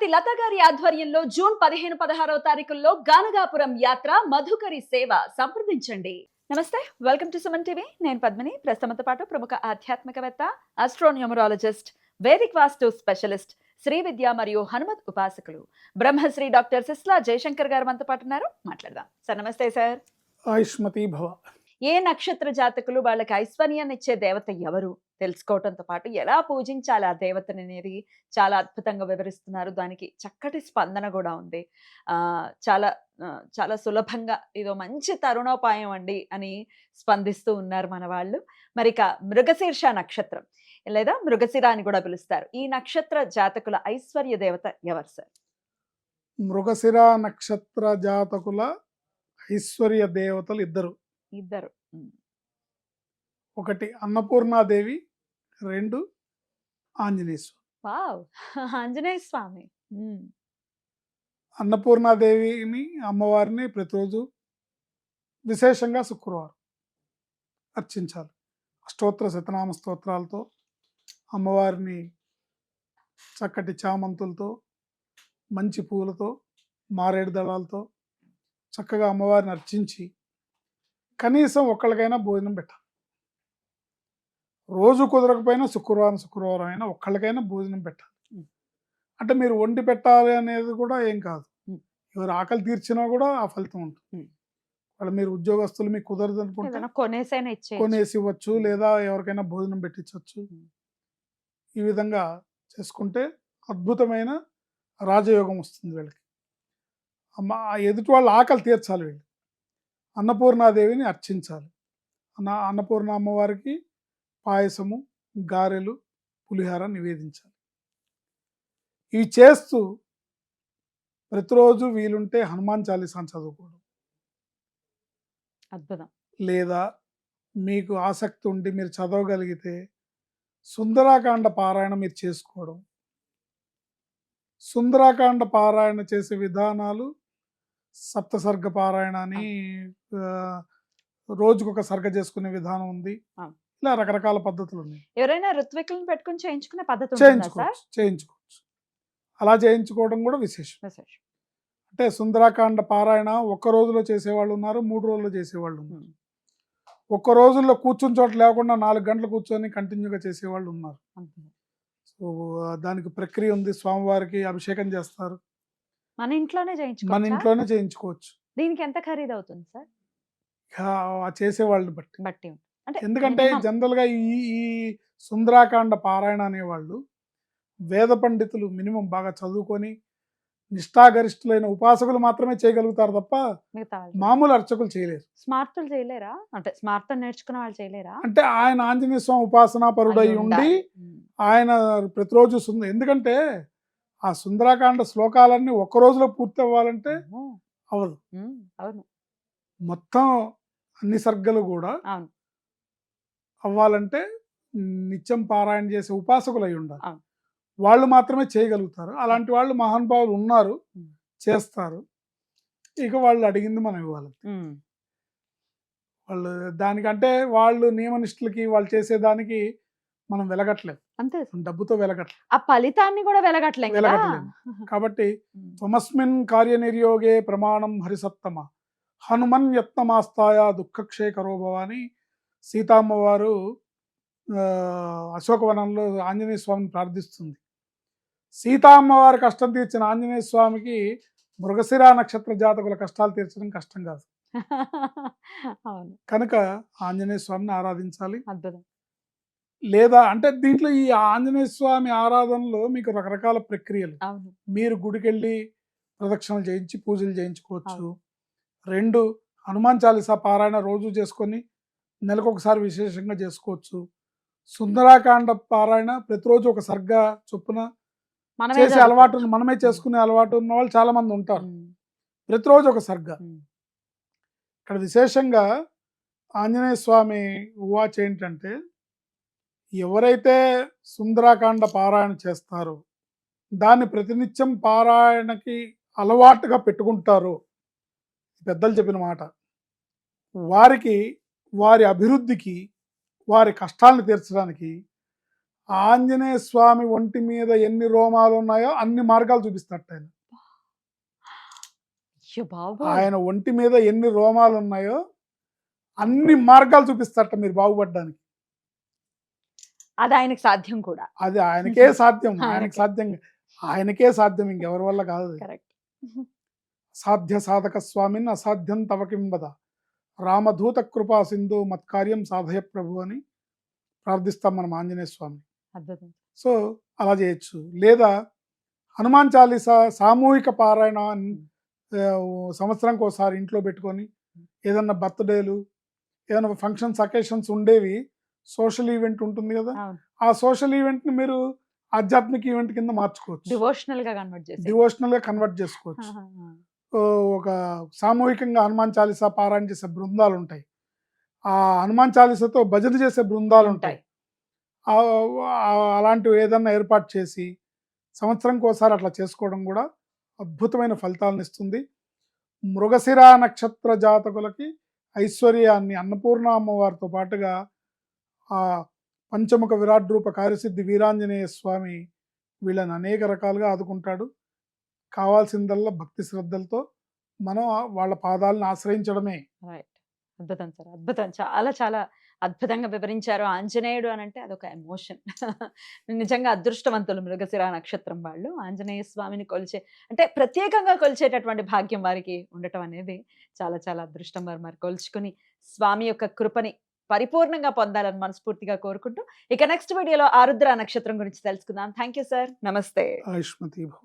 శ్రీమతి లత గారి ఆధ్వర్యంలో జూన్ 15-16 తారీఖుల్లో గానగాపురం యాత్ర మధుకరి సేవ సంప్రదించండి. నమస్తే, వెల్కమ్ టు సుమన్ టీవీ. నేను పద్మిని. ప్రస్తుతంతో పాటు ప్రముఖ ఆధ్యాత్మికవేత్త, ఆస్ట్రోన్యూమరాలజిస్ట్, వేదిక్ వాస్తు స్పెషలిస్ట్, శ్రీ విద్య మరియు హనుమత్ ఉపాసకులు బ్రహ్మశ్రీ డాక్టర్ సిస్లా జయశంకర్ గారు మనతో పాటు ఉన్నారు. మాట్లాడదాం సార్. నమస్తే సార్. ఆయుష్మతి భవ. ఏ నక్షత్ర జాతకులు వాళ్ళకి ఐశ్వర్యాన్ని ఇచ్చే దేవత ఎవరు తెలుసుకోవడంతో పాటు ఎలా పూజించాలి ఆ దేవతని అనేది చాలా అద్భుతంగా వివరిస్తున్నారు. దానికి చక్కటి స్పందన కూడా ఉంది. చాలా చాలా సులభంగా ఇదో మంచి తరుణోపాయం అండి అని స్పందిస్తూ ఉన్నారు మన వాళ్ళు. మరి ఇక మృగశీర్ష నక్షత్రం లేదా మృగశిర అని కూడా పిలుస్తారు. ఈ నక్షత్ర జాతకుల ఐశ్వర్య దేవత ఎవరు సార్? మృగశిర నక్షత్ర జాతకుల ఐశ్వర్య దేవతలు ఇద్దరు. ఒకటి అన్నపూర్ణాదేవి, రెండు ఆంజనేయ స్వామి. వావ్, ఆంజనేయ స్వామి. అన్నపూర్ణాదేవిని అమ్మవారిని ప్రతిరోజు విశేషంగా శుక్రవారం అర్చించాలి. అష్టోత్తర శతనామ స్తోత్రాలతో అమ్మవారిని చక్కటి చామంతులతో, మంచి పూలతో, మారేడు దళాలతో చక్కగా అమ్మవారిని అర్చించి కనీసం ఒక్కళ్ళకైనా భోజనం పెట్టాలి. రోజు కుదరకపోయినా శుక్రవారం అయినా ఒక్కళ్ళకైనా భోజనం పెట్టాలి. అంటే మీరు వండి పెట్టాలి అనేది కూడా ఏం కాదు. ఎవరు ఆకలి తీర్చినా కూడా ఆ ఫలితం ఉంటుంది. వాళ్ళు మీరు ఉద్యోగస్తులు మీకు కుదరదు అనుకుంటే కొనేసి ఇవ్వచ్చు, లేదా ఎవరికైనా భోజనం పెట్టించవచ్చు. ఈ విధంగా చేసుకుంటే అద్భుతమైన రాజయోగం వస్తుంది వీళ్ళకి. ఎదుటి వాళ్ళ ఆకలి తీర్చాలి వీళ్ళు. అన్నపూర్ణాదేవిని అర్చించాలి. అన్నపూర్ణ అమ్మవారికి పాయసము, గారెలు, పులిహార నివేదించాలి. ఇవి చేస్తూ ప్రతిరోజు వీలుంటే హనుమాన్ చాలీసాను చదువుకోవడం, అద్భుతం. లేదా మీకు ఆసక్తి ఉండి మీరు చదవగలిగితే సుందరాకాండ పారాయణ మీరు చేసుకోవడం. సుందరాకాండ పారాయణ చేసే విధానాలు సప్తసర్గ పారాయణ అని రోజుకొక సర్గ చేసుకునే విధానం ఉంది. ఇలా రకరకాల పద్ధతులు ఉన్నాయి. ఎవరైనా ఋత్వికులను పెట్టుకుని చేయించుకునే పద్ధతి చేయించుకోవచ్చు. అలా చేయించుకోవడం కూడా విశేషం. అంటే సుందరాకాండ పారాయణ ఒక్క రోజులో చేసేవాళ్ళు ఉన్నారు, 3 రోజుల్లో చేసేవాళ్ళు ఉన్నారు. ఒక్క రోజుల్లో కూర్చుని చోట లేకుండా 4 గంటలు కూర్చొని కంటిన్యూగా చేసేవాళ్ళు ఉన్నారు. సో దానికి ప్రక్రియ ఉంది. స్వామివారికి అభిషేకం చేస్తారు. మన ఇంట్లోనే చేయించుకోవచ్చు. దీనికి ఎంత ఖరీదు అవుతుంది సార్? చేసేవాళ్ళని బట్టి. ఎందుకంటే జనరల్గా ఈ సుందరాకాండ పారాయణ అనేవాళ్ళు వేద పండితులు, మినిమం బాగా చదువుకొని నిష్ఠాగరిష్ఠులైన ఉపాసకులు మాత్రమే చేయగలుగుతారు తప్ప మామూలు అర్చకులు చేయలేరు. స్మార్తులు చేయలేరా? అంటే స్మార్తం నేర్చుకున్న వాళ్ళు చేయలేరా? అంటే ఆయన ఆంజనేయ స్వామి ఉపాసనా పరుడై ఉండి ఆయన ప్రతిరోజు ఎందుకంటే ఆ సుందరాకాండ శ్లోకాలన్నీ ఒక్క రోజులో పూర్తి అవ్వాలంటే అవదు. మొత్తం అన్ని సర్గలు కూడా అవ్వాలంటే నిత్యం పారాయణ చేసే ఉపాసకులు అయి ఉండాలి. వాళ్ళు మాత్రమే చేయగలుగుతారు. అలాంటి వాళ్ళు మహానుభావులు ఉన్నారు, చేస్తారు. ఇక వాళ్ళు అడిగింది మనం ఇవ్వాలి. వాళ్ళు దానికంటే వాళ్ళు నియమనిష్ఠులకి వాళ్ళు చేసేదానికి మనం వెలగట్లేదు, అంతే. డబ్బుతో వెలగట్లేదు, ఆ ఫలితాన్ని కూడా వెలగట్లేదు. కాబట్టి త్వమస్మిన్ కార్యనిర్యోగే ప్రమాణం హరిసత్తమ హనుమన్ యత్నమాస్తాయ దుఃఖక్షేకరో భవ అని సీతామ్మవారు అశోకవనంలో ఆంజనేయ స్వామిని ప్రార్థిస్తుంది. సీతామ్మవారి కష్టం తీర్చిన ఆంజనేయ స్వామికి మృగశిర నక్షత్ర జాతకుల కష్టాలు తీర్చడం కష్టం కాదు. కనుక ఆంజనేయ స్వామిని ఆరాధించాలి. లేదా అంటే దీంట్లో ఈ ఆంజనేయ స్వామి ఆరాధనలో మీకు రకరకాల ప్రక్రియలు. మీరు గుడికెళ్ళి ప్రదక్షిణలు చేయించి పూజలు చేయించుకోవచ్చు. 2 హనుమాన్ చాలీసా పారాయణ రోజు చేసుకొని నెలకొకసారి విశేషంగా చేసుకోవచ్చు. సుందరాకాండ పారాయణ ప్రతిరోజు ఒక సర్గ చొప్పున చేసే అలవాటు, మనమే చేసుకునే అలవాటు ఉన్న వాళ్ళు చాలా మంది ఉంటారు. ప్రతిరోజు ఒక సర్గ. ఇక్కడ విశేషంగా ఆంజనేయ స్వామి ఉవాచ ఏంటంటే, ఎవరైతే సుందరాకాండ పారాయణ చేస్తారో, దాన్ని ప్రతినిత్యం పారాయణకి అలవాటుగా పెట్టుకుంటారో, పెద్దలు చెప్పిన మాట, వారికి వారి అభివృద్ధికి, వారి కష్టాలను తీర్చడానికి ఆంజనేయ స్వామి ఒంటి మీద ఎన్ని రోమాలు ఉన్నాయో అన్ని మార్గాలు చూపిస్తాడు ఆయన. అయ్యో బాబోయ్! ఆయన ఒంటి మీద ఎన్ని రోమాలు ఉన్నాయో అన్ని మార్గాలు చూపిస్తారట మీరు బాగుపడడానికి. అది ఆయనకి సాధ్యం కూడా. అది ఆయనకే సాధ్యం. ఆయనకి ఆయనకే. సాధ్యం. ఆయనకే సాధ్యం, ఇంకెవరి వల్ల కాదు అది. కరెక్ట్. సాధ్య సాధక స్వామిన్ అసాధ్యం తవ కింబద రామదూత కృపా సింధు మత్కార్యం సాధయ ప్రభు అని ప్రార్థిస్తాం మనం ఆంజనేయ స్వామి. అద్భుతం. సో అలా చేయొచ్చు. లేదా హనుమాన్ చాలీసా సామూహిక పారాయణ సంవత్సరానికి ఒకసారి ఇంట్లో పెట్టుకొని ఏదన్నా బర్త్డేలు ఏదైనా ఫంక్షన్స్ అకేషన్స్ ఉండేవి, సోషల్ ఈవెంట్ ఉంటుంది కదా, అవును. ఆ సోషల్ ఈవెంట్ని మీరు ఆధ్యాత్మిక ఈవెంట్ కింద మార్చుకోవచ్చు, డివోషనల్ గా కన్వర్ట్ చేసి. డివోషనల్గా కన్వర్ట్ చేసుకోవచ్చు. ఒక సామూహికంగా హనుమాన్ చాలీసా పారాయణ చేసే బృందాలు ఉంటాయి, ఆ హనుమాన్ చాలీసాతో భజన చేసే బృందాలు ఉంటాయి. అలాంటివి ఏదన్నా ఏర్పాటు చేసి సంవత్సరంకి ఒకసారి అట్లా చేసుకోవడం కూడా అద్భుతమైన ఫలితాలను ఇస్తుంది. మృగశిర నక్షత్ర జాతకులకి ఐశ్వర్యాన్ని అన్నపూర్ణ అమ్మవారితో పాటుగా ఆ పంచముఖ విరాట్ రూప కార్యసిద్ధి వీరాంజనేయ స్వామి వీళ్ళని అనేక రకాలుగా ఆదుకుంటాడు. కావాల్సిందల్లా భక్తి శ్రద్ధలతో మనం వాళ్ళ పాదాలను ఆశ్రయించడమే. రైట్. అద్భుతం సార్, అద్భుతం. చాలా చాలా అద్భుతంగా వివరించారు. ఆంజనేయుడు అని అంటే అదొక ఎమోషన్. నిజంగా అదృష్టవంతులు మృగశిర నక్షత్రం వాళ్ళు. ఆంజనేయ స్వామిని కొలిచే, అంటే ప్రత్యేకంగా కొలిచేటటువంటి భాగ్యం వారికి ఉండటం అనేది చాలా చాలా అదృష్టం. మరి కొలుచుకుని స్వామి యొక్క కృపని పరిపూర్ణంగా పొందాలని మనస్ఫూర్తిగా కోరుకుంటూ, ఇక నెక్స్ట్ వీడియోలో ఆరుద్ర నక్షత్రం గురించి తెలుసుకుందాం. Thank you sir. నమస్తే. ఆయుష్మతి భవ.